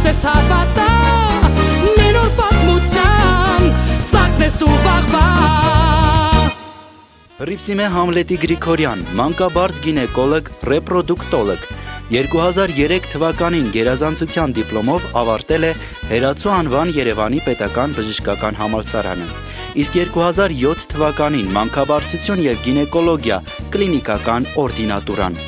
ես հավատա Մենոր պատմության Սարքն ես դու վաղվա Հռիփսիմե Համլետի Գրիգորյան, մանկաբարձ գինեկոլոգ, ռեպրոդուկտոլոգ 2003 թվականին գերազանցության դիպլոմով ավարտել է Հերացու անվան Երևանի պետական բժշկական համալսարանը, իսկ 2007 թվականին մանկաբարձություն և գինեկոլոգիա կլինիկական օրդինատուրան։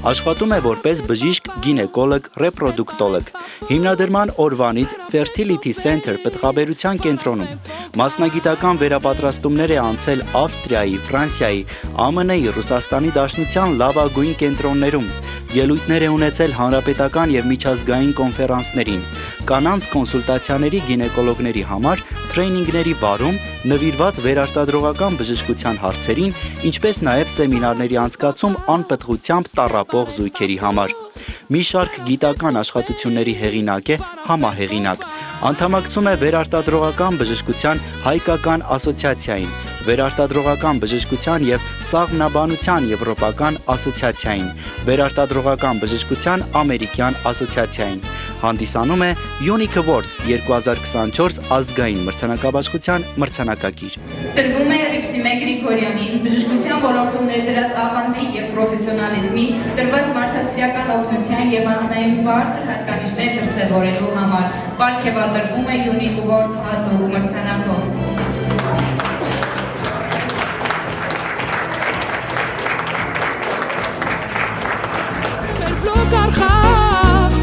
Աշխատում է որպես բժիշկ, գինեկոլոգ, ռեպրոդուկտոլոգ։ Հիմնադրման օրվանից Fertility Center պտղաբերության կենտրոնում մասնագիտական վերապատրաստումներ է անցել Ավստրիայի, Ֆրանսիայի, ԱՄՆ-ի, Ռուսաստանի Դաշնության լավագույն կենտրոններում, ելույթներ է ունեցել հանրապետական և միջազգային կոնֆերանսներին, կանանց կոնսուլտացիաների գինեկոլոգների համար թրեյնինգների վարում, նվիրված վերարտադրողական բժշկության հարցերին, ինչպես նաև սեմինարների անցկացում անպտղությամբ տառապող զույգերի համար։ Մի շարք գիտական աշխատությունների հեղինակ է, համահեղինակ։ Անդամակցում է վերարտադրողական բժշկության հայկական ասոցիացիային, վերարտադրողական բժշկության և սաղմնաբանության եվրոպական ասոցիացիային, վերարտադրողական բժշկության ամերիկյան ասոցիացիային։ Հանդիսանում է Unique Awards 2024 ազգային մրցանակաբաշխության մրցանակակիր։ Տրվում է Հռիփսիմե Գրիգորյանին բժշկության ոլորտում ներդրած ավանդի և պրոֆեսիոնալիզմի տրված մարդասիրական օգնության և անձնային բարձր հատկանիշներ դրսևորելու համար։ Պարգևատրվում է Unique Award հատուկ մրցանակով։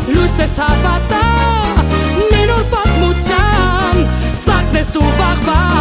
Լույս ես հավատա Մենոր պատմության Սարքն ես դու վաղվա